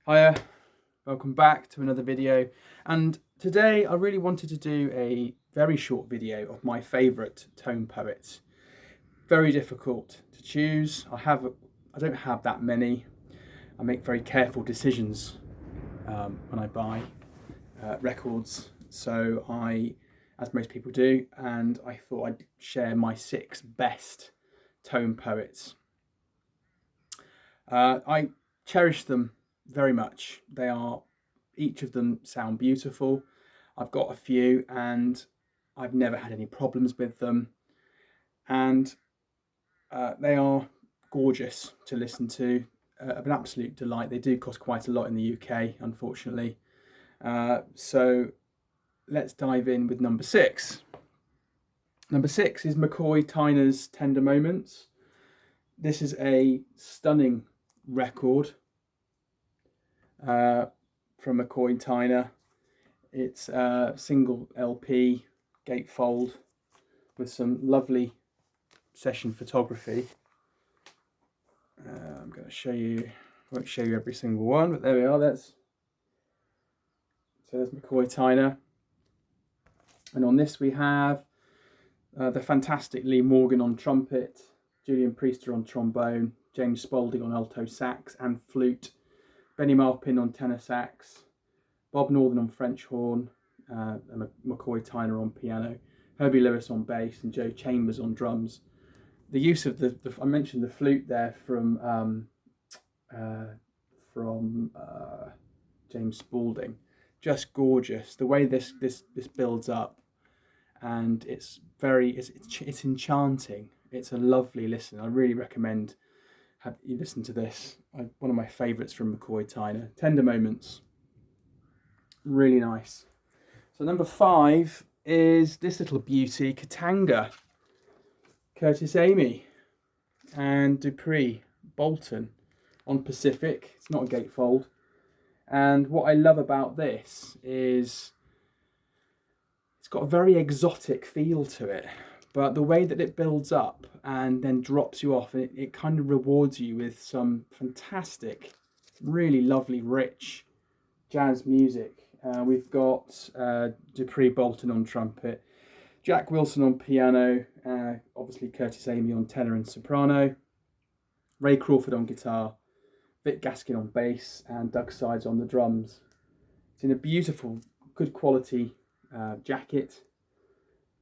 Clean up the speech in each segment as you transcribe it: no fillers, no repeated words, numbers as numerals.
Hiya, welcome back to another video, and today I really wanted to do a very short video of my favourite tone poets. Very difficult to choose. I don't have that many. I make very careful decisions when I buy records, so as most people do, and I thought I'd share my 6 best tone poets. I cherish them very much. Each of them sound beautiful. I've got a few and I've never had any problems with them, and they are gorgeous to listen to, an absolute delight. They do cost quite a lot in the UK, unfortunately. So let's dive in with number 6. Number 6 is McCoy Tyner's Tender Moments. This is a stunning record from McCoy Tyner. It's a single LP gatefold with some lovely session photography. I'm going to show you, won't show you every single one, but there we are. So there's McCoy Tyner. And on this we have the fantastic Lee Morgan on trumpet, Julian Priester on trombone, James Spaulding on alto sax and flute, Benny Maupin on tenor sax, Bob Northern on French horn, and McCoy Tyner on piano, Herbie Lewis on bass, and Joe Chambers on drums. The use of I mentioned the flute there from James Spaulding, just gorgeous. The way this builds up, and it's enchanting. It's a lovely listen. I really recommend you listen to this. One of my favourites from McCoy Tyner. Tender Moments. Really nice. So number 5 is this little beauty, Katanga. Curtis Amy and Dupree Bolton on Pacific. It's not a gatefold. And what I love about this is it's got a very exotic feel to it. But the way that it builds up and then drops you off, it kind of rewards you with some fantastic, really lovely, rich jazz music. We've got Dupree Bolton on trumpet, Jack Wilson on piano, obviously Curtis Amy on tenor and soprano, Ray Crawford on guitar, Vic Gaskin on bass, and Doug Sides on the drums. It's in a beautiful, good quality jacket.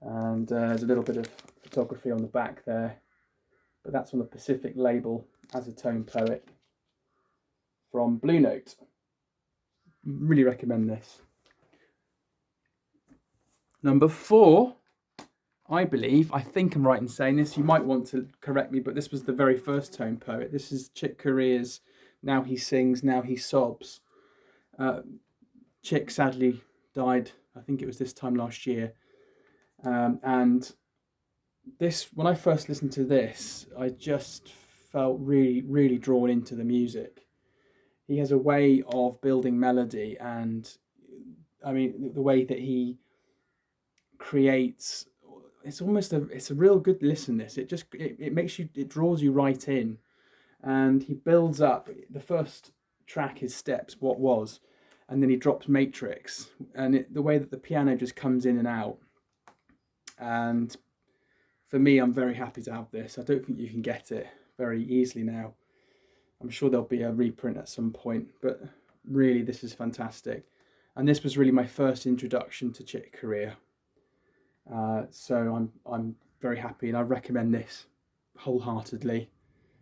And there's a little bit of photography on the back there, but that's on the Pacific label as a tone poet from Blue Note. Really recommend this. Number 4, I think I'm right in saying this, you might want to correct me, but this was the very first tone poet. This is Chick Corea's Now He Sings, Now He Sobs. Chick sadly died, I think it was this time last year. And this, when I first listened to this, I just felt really, really drawn into the music. He has a way of building melody, and I mean the way that he creates, it's a real good listen. It draws you right in, and he builds up. The first track is Steps, What Was, and then he drops Matrix, and the way that the piano just comes in and out. And for me, I'm very happy to have this. I don't think you can get it very easily now. I'm sure there'll be a reprint at some point, but really this is fantastic. And this was really my first introduction to Chick Corea. So I'm very happy, and I recommend this wholeheartedly.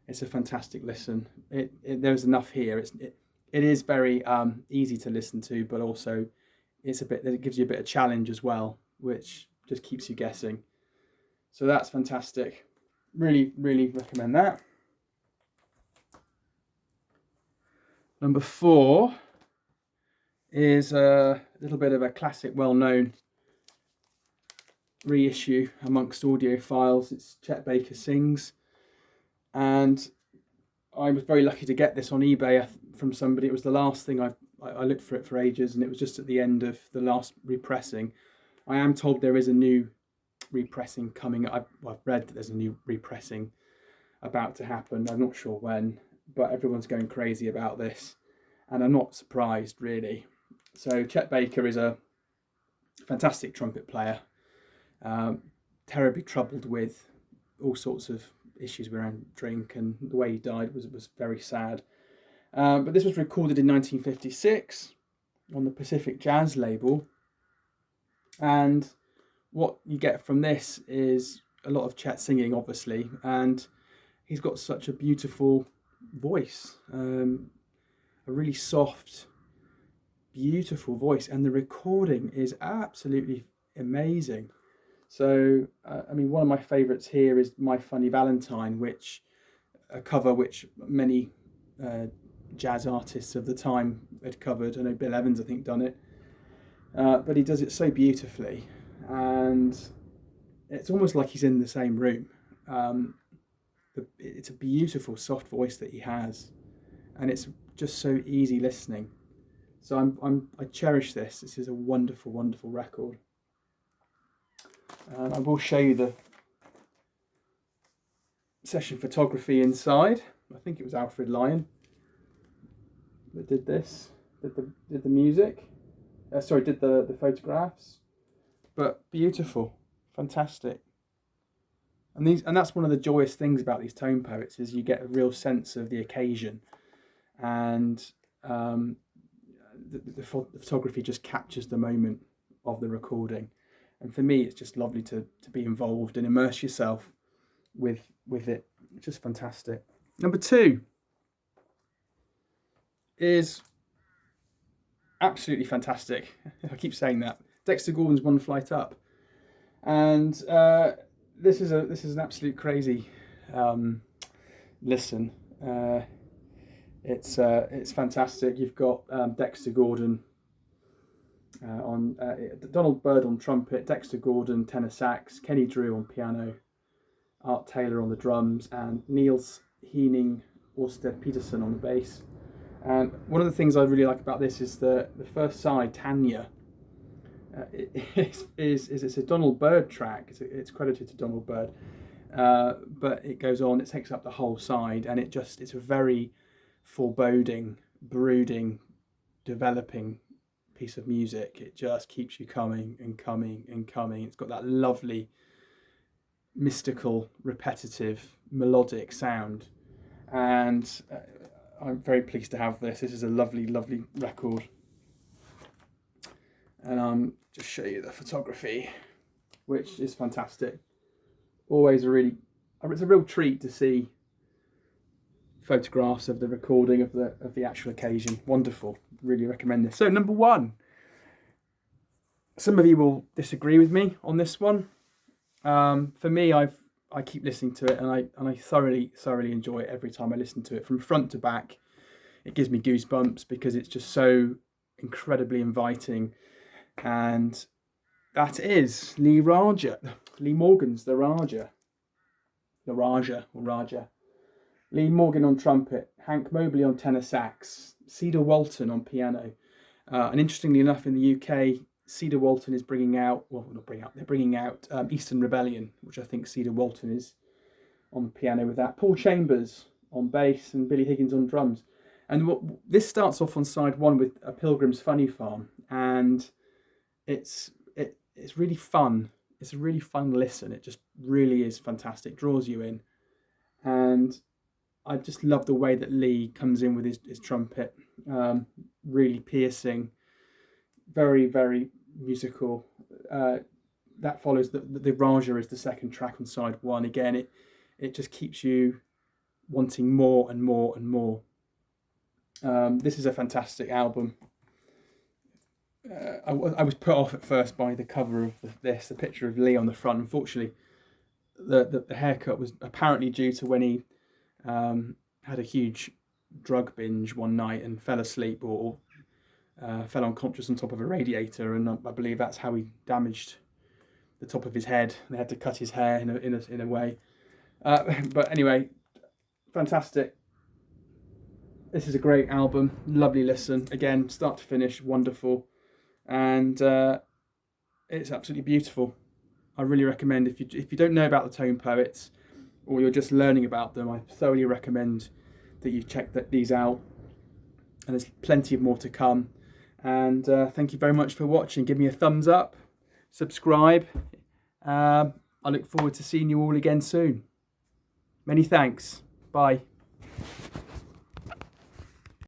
It's a fantastic listen. There's enough here. It is very easy to listen to, but also it gives you a bit of challenge as well, which just keeps you guessing. So that's fantastic. Really, really recommend that. Number 4 is a little bit of a classic, well-known reissue amongst audiophiles. It's Chet Baker Sings, and I was very lucky to get this on eBay from somebody. It was the last thing I looked for it for ages, and it was just at the end of the last repressing. I am told there is a new repressing coming. I've read that there's a new repressing about to happen. I'm not sure when, but everyone's going crazy about this. and I'm not surprised really. So Chet Baker is a fantastic trumpet player, terribly troubled with all sorts of issues around drink, and the way he died was very sad. But this was recorded in 1956 on the Pacific Jazz label, and what you get from this is a lot of Chet singing, obviously, and he's got such a beautiful voice, a really soft, beautiful voice, and the recording is absolutely amazing. So, I mean, one of my favourites here is My Funny Valentine, which a cover which many jazz artists of the time had covered. I know Bill Evans, I think, done it, but he does it so beautifully, and it's almost like he's in the same room. It's a beautiful, soft voice that he has, and it's just so easy listening. So I cherish this. This is a wonderful, wonderful record. I will show you the session photography inside. I think it was Alfred Lyon that did this, did the music. Did the photographs. But beautiful, fantastic. And that's one of the joyous things about these tone poets, is you get a real sense of the occasion, and the photography just captures the moment of the recording. And for me, it's just lovely to be involved and immerse yourself with it. It's just fantastic. Number 2 is absolutely fantastic. I keep saying that. Dexter Gordon's One Flight Up, and this is an absolute crazy listen. It's fantastic. You've got Dexter Gordon on Donald Byrd on trumpet, Dexter Gordon tenor sax, Kenny Drew on piano, Art Taylor on the drums, and Niels Heening Orsted Peterson on the bass. And one of the things I really like about this is the first side, Tanya. It's a Donald Byrd track. It's credited to Donald Byrd, but it goes on. It takes up the whole side, and it's a very foreboding, brooding, developing piece of music. It just keeps you coming and coming and coming. It's got that lovely, mystical, repetitive, melodic sound, and I'm very pleased to have this. This is a lovely, lovely record. And just show you the photography, which is fantastic. Always it's a real treat to see photographs of the recording of the actual occasion. Wonderful. Really recommend this. So number 1. Some of you will disagree with me on this one. For me, I keep listening to it, and I thoroughly enjoy it every time I listen to it from front to back. It gives me goosebumps because it's just so incredibly inviting. And that is Lee Morgan's The Raja. Lee Morgan on trumpet, Hank Mobley on tenor sax, Cedar Walton on piano. And interestingly enough, in the UK, Cedar Walton is they're bringing out Eastern Rebellion, which I think Cedar Walton is on piano with that. Paul Chambers on bass and Billy Higgins on drums. And this starts off on side 1 with A Pilgrim's Funny Farm, and it's really fun. It's a really fun listen. It just really is fantastic, draws you in. And I just love the way that Lee comes in with his trumpet, really piercing, very, very musical. That follows the Raja is the second track on side 1. Again, it just keeps you wanting more and more and more. This is a fantastic album. I was put off at first by the cover of the picture of Lee on the front. Unfortunately, the haircut was apparently due to when he had a huge drug binge one night and fell asleep or fell unconscious on top of a radiator, and I believe that's how he damaged the top of his head. They had to cut his hair in a way. But anyway, fantastic. This is a great album, lovely listen. Again, start to finish, wonderful. And it's absolutely beautiful. I really recommend, if you don't know about the Tone Poets, or you're just learning about them, I thoroughly recommend that you check these out. and there's plenty more to come. And thank you very much for watching. Give me a thumbs up, subscribe. I look forward to seeing you all again soon. Many thanks. Bye.